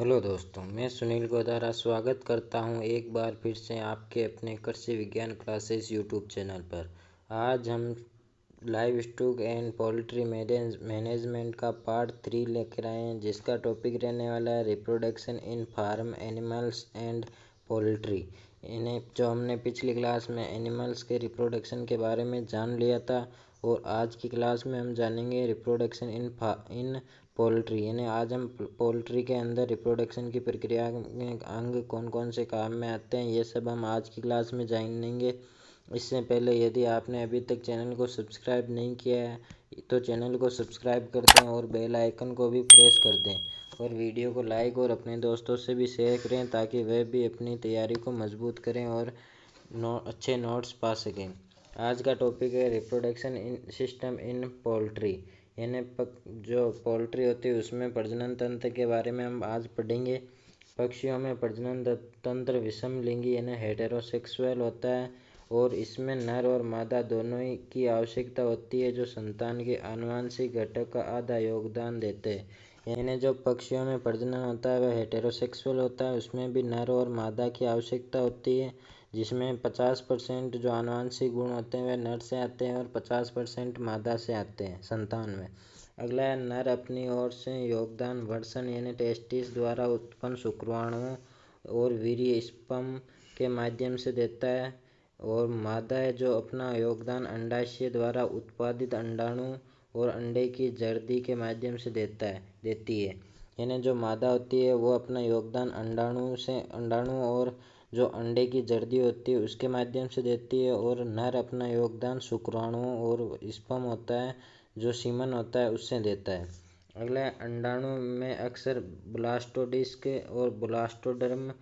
Hello दोस्तों, मैं सुनील गोदारा स्वागत करता हूं एक बार फिर से आपके अपने कृषि विज्ञान क्लासेस यूट्यूब चैनल पर। आज हम livestock and poultry management का पार्ट 3 लेकर आए हैं, जिसका टॉपिक रहने वाला है reproduction in farm animals and poultry. इन्हें जो हमने पिछली क्लास में एनिमल्स के रिप्रोडक्शन के बारे में जान लिया था, और आज की क्लास में हम जानेंगे रिप्रोडक्शन इन पोल्ट्री। यानी आज हम पोल्ट्री के अंदर रिप्रोडक्शन की प्रक्रिया में अंग कौन कौन से काम में आते हैं, ये सब हम आज की क्लास में जानेंगे। इससे पहले यदि आपने अभी तक चैनल को सब्सक्राइब नहीं किया है तो चैनल को सब्सक्राइब कर दें और बेल आइकन को भी प्रेस कर दें, और वीडियो को लाइक और अपने दोस्तों से भी शेयर करें ताकि वह भी अपनी तैयारी को मजबूत करें और अच्छे नोट्स पा सकें। आज का टॉपिक है reproduction in system in poultry. यानी जो पोल्ट्री होती है उसमें प्रजनन तंत्र के बारे में हम आज पढ़ेंगे। पक्षियों में प्रजनन तंत्र विषमलिंगी यानी हेटेरोसेक्सुअल होता है, और इसमें नर और मादा दोनों ही की आवश्यकता होती है, जो संतान के आनुवंशिक घटक का आधा योगदान देते हैं। यानी जो पक्षियों में प्रजनन होता है वह हेटेरोसेक्सुअल होता है, उसमें भी नर और मादा की आवश्यकता होती है, जिसमें 50% जो आनुवंशिक गुण होते हैं वह नर से आते हैं और 50% मादा से आते हैं संतान में। अगला है नर अपनी ओर से योगदान वर्षण यानी टेस्टिस द्वारा उत्पन्न शुक्राणुओं और वीर्य स्पर्म के माध्यम से देता है, और मादा है जो अपना योगदान अंडाशय द्वारा उत्पादित अंडाणु और अंडे की जर्दी के माध्यम से देती है। यानी जो मादा होती है वो अपना योगदान अंडाणु और जो अंडे की जर्दी होती है उसके माध्यम से देती है, और नर अपना योगदान शुक्राणुओं और स्पर्म होता है जो सीमन होता है उससे देता है। अगला है अंडाणु में अक्सर ब्लास्टोडिस्क और ब्लास्टोडर्म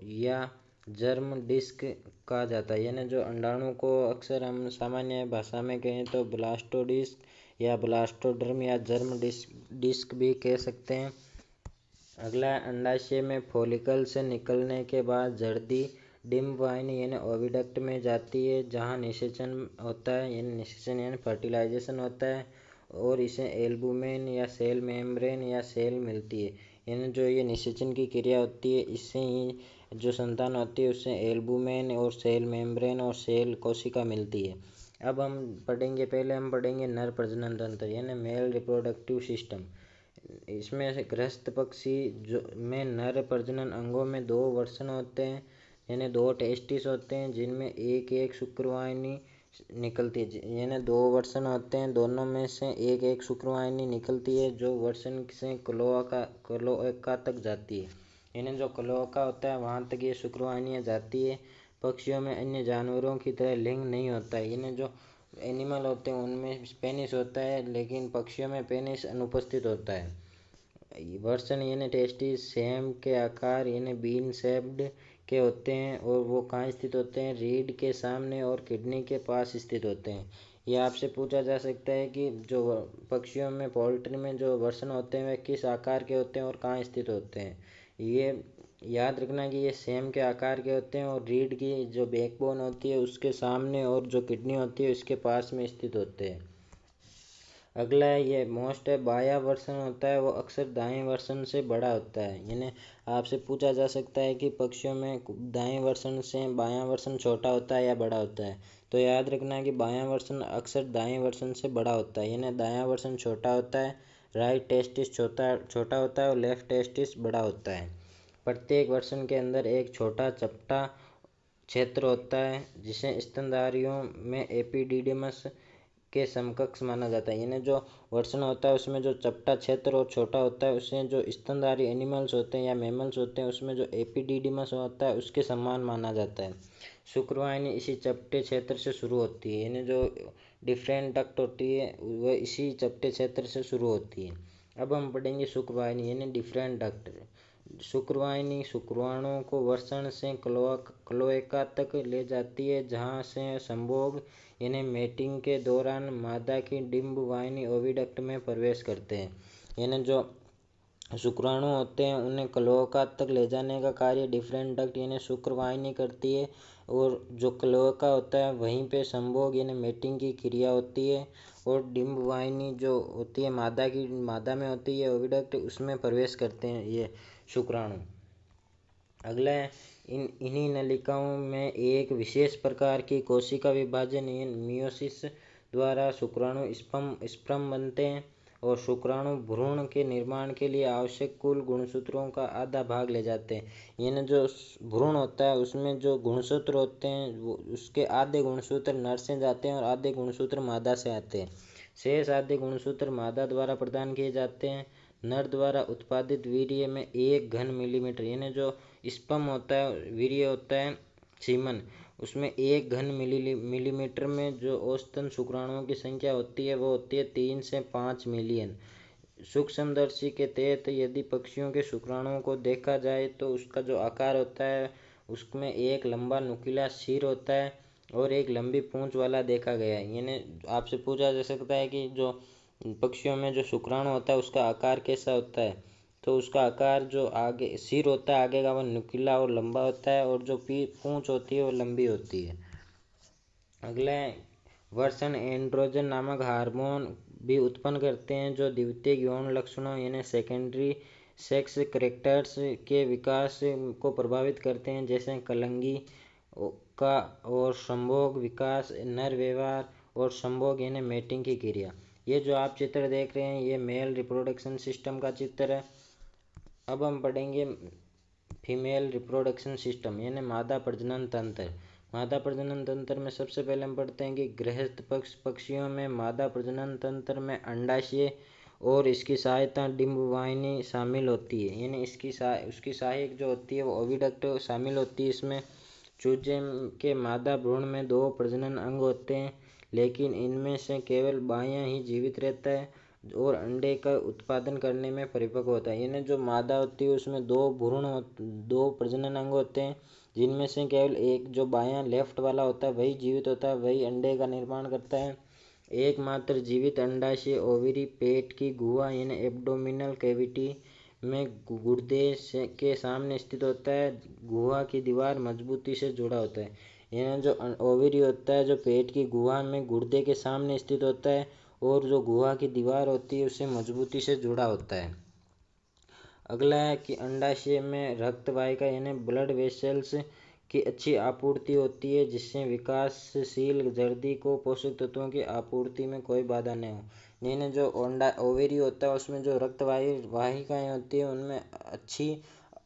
या जर्म डिस्क कहा जाता है। यानी जो अंडाणु को अक्सर हम सामान्य भाषा में कहें तो ब्लास्टोडिस्क या ब्लास्टोडर्म या जर्म डिस्क भी कह सकते हैं। अगला है अंडाशय में फॉलिकल से निकलने के बाद जर्दी डिम्ब वाहिनी यानी ओविडक्ट में जाती है, जहाँ निषेचन होता है यानी निषेचन यानी फर्टिलाइजेशन होता है, और इसे एल्बुमेन या सेल मेम्ब्रेन या सेल मिलती है। यानी जो ये निषेचन की क्रिया होती है इससे ही जो संतान होती है उससे एल्बुमेन और सेल मेम्ब्रेन और सेल कोशिका मिलती है। अब पहले हम पढ़ेंगे नर प्रजनन तंत्र यानी मेल रिप्रोडक्टिव सिस्टम। इसमें से ग्रस्त पक्षी जो में नर प्रजनन अंगों में 2 वर्षण होते हैं, यानी 2 टेस्टिस होते हैं जिनमें एक एक शुक्रवाहिनी निकलती है। यानी 2 वर्षण होते हैं, दोनों में से एक एक शुक्रवाहिनी निकलती है जो वर्षण से क्लोएका तक जाती है। यानी जो क्लोएका होता है वहाँ तक ये शुक्रवाहिनियाँ जाती है। पक्षियों में अन्य जानवरों की तरह लिंग नहीं होता है। यानी जो एनिमल होते हैं उनमें पेनिस होता है, लेकिन पक्षियों में पेनिस अनुपस्थित होता है। वर्षण यानी टेस्टिस सेम के आकार यानी बीन शेप्ड के होते हैं, और वो कहाँ स्थित होते हैं, रीढ़ के सामने और किडनी के पास स्थित होते हैं। ये आपसे पूछा जा सकता है कि जो पक्षियों में पोल्ट्री में जो वर्षण होते हैं वे किस आकार के होते हैं और कहाँ स्थित होते हैं। ये याद रखना कि ये सेम के आकार के होते हैं, और रीढ़ की जो बैकबोन होती है उसके सामने और जो किडनी होती है उसके पास में स्थित होते हैं। अगला है ये मोस्ट है बायां वर्षण होता है, वो अक्सर दाएं वर्षण से बड़ा होता है। यानी आपसे पूछा जा सकता है कि पक्षियों में दाएं वर्षण से बायां वर्षण छोटा होता है या बड़ा होता है, तो याद रखना कि बायां वर्षण अक्सर दाएं वर्षण से बड़ा होता है। यानी दायां वर्षण छोटा होता है, राइट टेस्टिस छोटा होता है और लेफ्ट टेस्टिस बड़ा होता है। प्रत्येक वर्षण के अंदर एक छोटा चपटा क्षेत्र होता है जिसे स्तनधारियों में एपिडिडिमस के समकक्ष माना जाता है। यानी जो वर्षण होता है उसमें जो चपटा क्षेत्र और छोटा होता है उससे जो स्तनधारी एनिमल्स होते हैं या मैमल्स होते हैं उसमें जो एपिडिडिमस होता है उसके समान माना जाता है। शुक्रवाहिनी इसी चपटे क्षेत्र से शुरू होती है। यानी जो डिफरेंट डक्ट होती है वह इसी चपटे क्षेत्र से शुरू होती है। अब हम पढ़ेंगे शुक्रवाहिनी यानी डिफरेंट डक्ट। शुक्रवाहिनी शुक्राणुओं को वर्षण से क्लोएका तक ले जाती है, जहाँ से संभोग यानी मेटिंग के दौरान मादा की डिम्ब वाहिनी ओविडक्ट में प्रवेश करते हैं। यानी जो शुक्राणु होते हैं उन्हें क्लोएका तक ले जाने का कार्य डिफरेंट डक्ट यानी शुक्रवाहिनी करती है। और जो क्लोएका होता है वहीं पे संभोग यानी मेटिंग की क्रिया होती है। और डिंब वाहिनी जो होती है मादा में होती है ओविडक्ट, उसमें प्रवेश करते हैं ये शुक्राणु। अगला है इन्हीं नलिकाओं में एक विशेष प्रकार की कोशिका विभाजन मियोसिस द्वारा शुक्राणु स्पर्म बनते हैं। और शुक्राणु भ्रूण के निर्माण के लिए आवश्यक कुल गुणसूत्रों का आधा भाग ले जाते हैं। यानी जो भ्रूण होता है उसमें जो गुणसूत्र होते हैं वो उसके आधे गुणसूत्र नर से जाते हैं और आधे गुणसूत्र मादा से आते हैं। शेष आधे गुणसूत्र मादा द्वारा प्रदान किए जाते हैं। नर द्वारा उत्पादित वीर्य में 1 घन मिलीमीटर यानी जो स्पर्म होता है वीर्य होता है सीमन, उसमें 1 घन मिलीमीटर में जो औसतन शुक्राणुओं की संख्या होती है वो होती है 3 से 5 मिलियन। सूक्ष्मदर्शी के तहत यदि पक्षियों के शुक्राणुओं को देखा जाए तो उसका जो आकार होता है उसमें एक लंबा नुकीला सिर होता है और एक लंबी पूंछ वाला देखा गया है। यानी आपसे पूछा जा सकता है कि जो पक्षियों में जो शुक्राणु होता है उसका आकार कैसा होता है, तो उसका आकार जो आगे सिर होता है आगे का वो नुकीला और लंबा होता है और जो पूंछ होती है वो लंबी होती है। अगला है वर्सन एंड्रोजन नामक हार्मोन भी उत्पन्न करते हैं जो द्वितीयक यौन लक्षणों यानी सेकेंडरी सेक्स कैरेक्टर्स के विकास को प्रभावित करते हैं, जैसे कलंगी का और संभोग विकास, नर व्यवहार और संभोग यानी मेटिंग की क्रिया। ये जो आप चित्र देख रहे हैं ये मेल रिप्रोडक्शन सिस्टम का चित्र है। अब हम पढ़ेंगे फीमेल रिप्रोडक्शन सिस्टम यानी मादा प्रजनन तंत्र। मादा प्रजनन तंत्र में सबसे पहले हम पढ़ते हैं कि गृहस्थ पक्षियों में मादा प्रजनन तंत्र में अंडाशय और इसकी सहायता डिंब वाहिनी शामिल होती है। यानी उसकी सहायक जो होती है वो ओविडक्ट शामिल होती है। इसमें चूजे के मादा भ्रूण में 2 प्रजनन अंग होते हैं, लेकिन इनमें से केवल बायां ही जीवित रहता है और अंडे का उत्पादन करने में परिपक्व होता है। यानी जो मादा होती है उसमें 2 प्रजनन अंग होते हैं, जिनमें से केवल एक जो बायां लेफ्ट वाला होता है वही जीवित होता है, वही अंडे का निर्माण करता है। एकमात्र जीवित अंडाशय ओवरी पेट की गुहा यानी एब्डोमिनल कैविटी में गुर्दे के सामने स्थित होता है। गुहा की दीवार मजबूती से जुड़ा होता है। यानी जो ओवरी होता है जो पेट की गुहा में गुर्दे के सामने स्थित होता है और जो गुहा की दीवार होती है उससे मजबूती से जुड़ा होता है। अगला है कि अंडाशय में रक्त वाहिका यानी ब्लड वेसल्स की अच्छी आपूर्ति होती है, जिससे विकासशील जर्दी को पोषक तत्वों की आपूर्ति में कोई बाधा नहीं हो। यानी जो ओवेरी होता है उसमें जो रक्त वाहिकाएँ होती है उनमें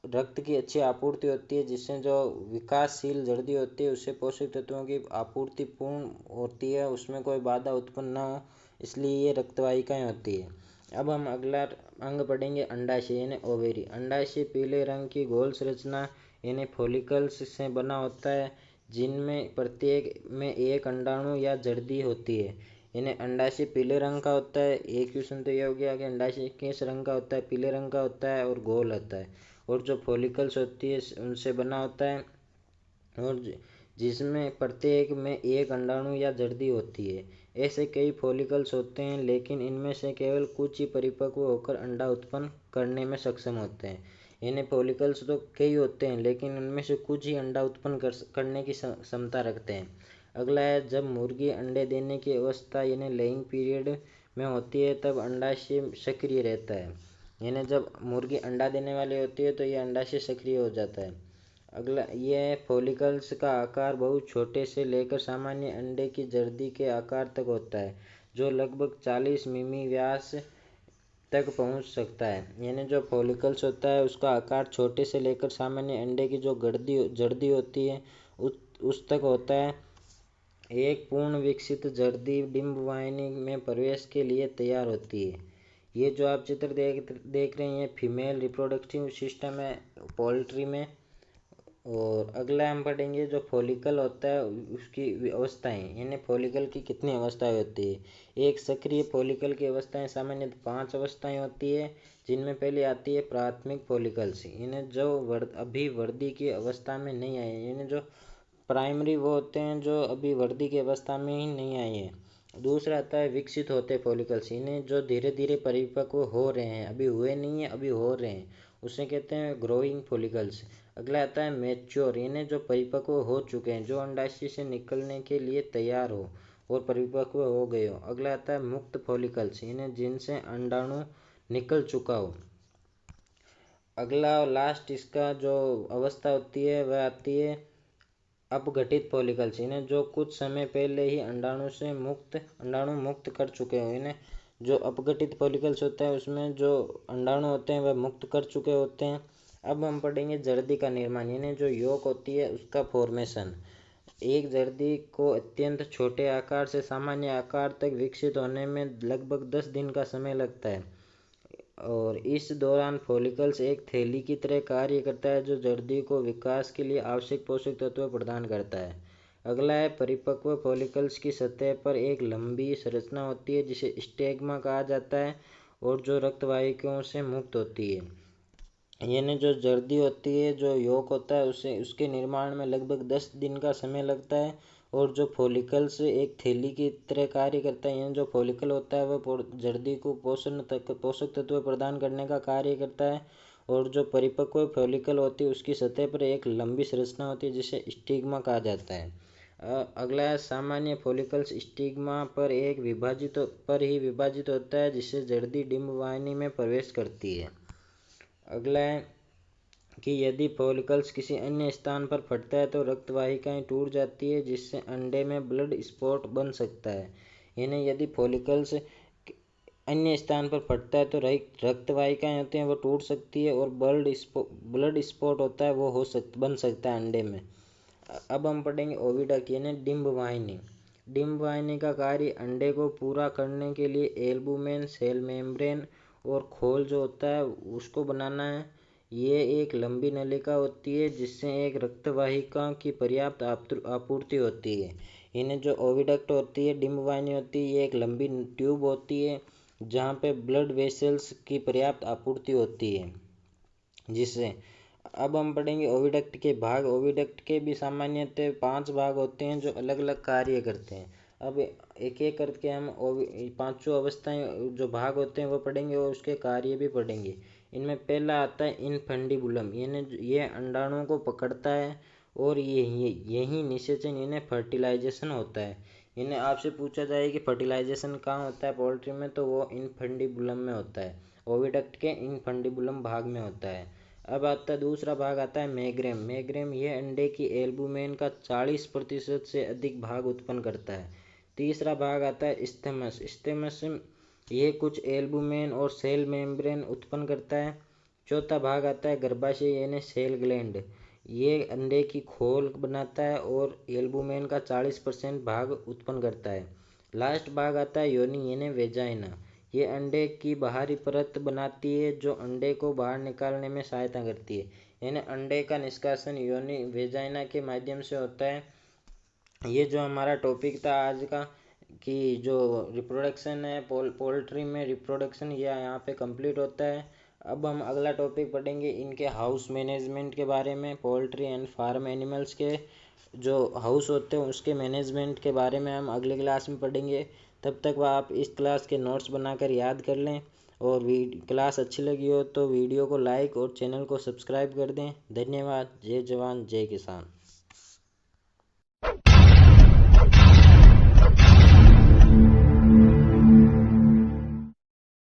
रक्त की अच्छी आपूर्ति होती है, जिससे जो विकासशील जर्दी होती है उससे पोषक तत्वों की आपूर्ति पूर्ण होती है, उसमें कोई बाधा उत्पन्न न हो, इसलिए ये रक्त वाहिकाएँ होती है। अब हम अगला अंग पढ़ेंगे अंडाशय यानी ओवेरी। अंडाशय पीले रंग की गोल संरचना यानी फॉलिकल्स से बना होता है, जिनमें प्रत्येक में एक अंडाणु या जर्दी होती है। यानी अंडाशय पीले रंग का होता है। एक क्वेश्चन तो ये हो गया कि अंडाशय किस रंग का होता है, पीले रंग का होता है और गोल होता है। और जो फॉलिकल्स होती है उनसे बना होता है और जिसमें प्रत्येक में एक अंडाणु या जर्दी होती है। ऐसे कई फॉलिकल्स होते हैं, लेकिन इनमें से केवल कुछ ही परिपक्व होकर अंडा उत्पन्न करने में सक्षम होते हैं। यानी फॉलिकल्स तो कई होते हैं, लेकिन उनमें से कुछ ही अंडा उत्पन्न करने की क्षमता रखते हैं। अगला है जब मुर्गी अंडे देने की अवस्था यानी लेइंग पीरियड में होती है तब अंडाशय सक्रिय रहता है। यानी जब मुर्गी अंडा देने वाली होती है तो ये अंडाशय सक्रिय हो जाता है। अगला ये फॉलिकल्स का आकार बहुत छोटे से लेकर सामान्य अंडे की जर्दी के आकार तक होता है, जो लगभग 40 मिमी व्यास तक पहुंच सकता है। यानी जो फॉलिकल्स होता है उसका आकार छोटे से लेकर सामान्य अंडे की जो जर्दी होती है उस तक होता है। एक पूर्ण विकसित जर्दी डिंब वाहिनी में प्रवेश के लिए तैयार होती है। ये जो आप चित्र देख रहे हैं ये फीमेल रिप्रोडक्टिव सिस्टम है पोल्ट्री में। और अगला हम पढ़ेंगे जो फॉलिकल होता है उसकी अवस्थाएं यानी फॉलिकल की कितनी अवस्थाएं होती है। एक सक्रिय फॉलिकल की अवस्थाएं सामान्यतः 5 अवस्थाएं होती है, जिनमें पहले आती है प्राथमिक फॉलिकल्स यानी जो अभी वृद्धि की अवस्था में नहीं आए। यानी जो प्राइमरी वो होते हैं जो अभी वृद्धि की अवस्था में ही नहीं आए हैं। दूसरा आता है विकसित होते फॉलिकल्स, इन्हें जो धीरे धीरे परिपक्व हो रहे हैं, अभी हुए नहीं है, अभी हो रहे हैं, उसे कहते हैं ग्रोइंग फॉलिकल्स। अगला आता है मैच्योर, इन्हें जो परिपक्व हो चुके हैं, जो अंडाशय से निकलने के लिए तैयार हो और परिपक्व हो गए हो। अगला आता है मुक्त फॉलिकल्स, इन्हें जिनसे अंडाणु निकल चुका हो। अगला और लास्ट इसका जो अवस्था होती है वह आती है अपघटित फॉलिकल्स, इन्हें जो कुछ समय पहले ही अंडाणु मुक्त कर चुके हो। इन्हें जो अपघटित फॉलिकल्स होता है उसमें जो अंडाणु होते हैं वह मुक्त कर चुके होते हैं। अब हम पढ़ेंगे जर्दी का निर्माण, इन्हें जो यॉक होती है उसका फॉर्मेशन। एक जर्दी को अत्यंत छोटे आकार से सामान्य आकार तक विकसित होने में लगभग 10 दिन का समय लगता है और इस दौरान फॉलिकल्स एक थैली की तरह कार्य करता है जो जर्दी को विकास के लिए आवश्यक पोषक तत्व प्रदान करता है। अगला है परिपक्व फॉलिकल्स की सतह पर एक लंबी संरचना होती है जिसे स्टेग्मा कहा जाता है और जो रक्तवाहिकाओं से मुक्त होती है। यानी जो जर्दी होती है, जो यॉक होता है, उसके निर्माण में लगभग 10 दिन का समय लगता है और जो फॉलिकल्स एक थैली की तरह कार्य करता है, यानी जो फॉलिकल होता है वह जर्दी को पोषक तत्व प्रदान करने का कार्य करता है और जो परिपक्व फॉलिकल होती है उसकी सतह पर एक लंबी संरचना होती है जिसे स्टिग्मा कहा जाता है। अगला है सामान्य फॉलिकल्स स्टिग्मा पर ही विभाजित होता है जिससे जर्दी डिंबवाहिनी में प्रवेश करती है। अगला है कि यदि फॉलिकल्स किसी अन्य स्थान पर फटता है तो रक्तवाहिकाएं टूट जाती है जिससे अंडे में ब्लड स्पॉट बन सकता है। यानी यदि फॉलिकल्स अन्य स्थान पर फटता है तो रक्तवाहिकाएं होती हैं वो टूट सकती है और ब्लड स्पॉट होता है वो बन सकता है अंडे में। अब हम पढ़ेंगे ओविडक्ट यानी डिंबवाहिनी। डिंबवाहिनी का कार्य अंडे को पूरा करने के लिए एल्बुमेन, सेल मेम्ब्रेन और खोल जो होता है उसको बनाना है। ये एक लंबी नलिका होती है जिससे एक रक्तवाहिका की पर्याप्त आपूर्ति होती है। इन्हें जो ओविडक्ट होती है, डिंबवाहिनी होती है, ये एक लंबी ट्यूब होती है जहाँ पे ब्लड वेसल्स की पर्याप्त आपूर्ति होती है जिससे। अब हम पढ़ेंगे ओविडक्ट के भाग। ओविडक्ट के भी सामान्यतः 5 भाग होते हैं जो अलग अलग कार्य करते हैं। अब एक एक करके हम पांचों अवस्थाएं जो भाग होते हैं वो पढ़ेंगे और उसके कार्य भी पढ़ेंगे। इनमें पहला आता है इनफंडिबुलम, ये अंडाणुओं को पकड़ता है और यही निषेचन यानी फर्टिलाइजेशन होता है। इन्हें आपसे पूछा जाए कि फर्टिलाइजेशन कहाँ होता है पोल्ट्री में, तो वो इनफंडिबुलम में होता है, ओविडक्ट के इनफंडिबुलम भाग में होता है। अब आता है दूसरा भाग आता है मैग्रेम। मैग्रेम ये अंडे की एल्बुमेन का 40% से अधिक भाग उत्पन्न करता है। तीसरा भाग आता है स्टेमस। स्टेमस ये कुछ एल्बुमेन और सेल मेम्ब्रेन उत्पन्न करता है। चौथा भाग आता है गर्भाशय यानी सेल ग्लैंड, ये अंडे की खोल बनाता है और एल्बुमेन का 40% भाग उत्पन्न करता है। लास्ट भाग आता है योनि यानी वेजाइना, ये अंडे की बाहरी परत बनाती है जो अंडे को बाहर निकालने में सहायता करती है। यानी अंडे का निष्कासन योनि वेजाइना के माध्यम से होता है। ये जो हमारा टॉपिक था आज का कि जो रिप्रोडक्शन है पोल्ट्री में रिप्रोडक्शन, यह यहाँ पे कंप्लीट होता है। अब हम अगला टॉपिक पढ़ेंगे इनके हाउस मैनेजमेंट के बारे में। पोल्ट्री एंड फार्म एनिमल्स के जो हाउस होते हैं उसके मैनेजमेंट के बारे में हम अगले क्लास में पढ़ेंगे। तब तक वह आप इस क्लास के नोट्स बनाकर याद कर लें और क्लास अच्छी लगी हो तो वीडियो को लाइक और चैनल को सब्सक्राइब कर दें। धन्यवाद। जय जवान जय किसान।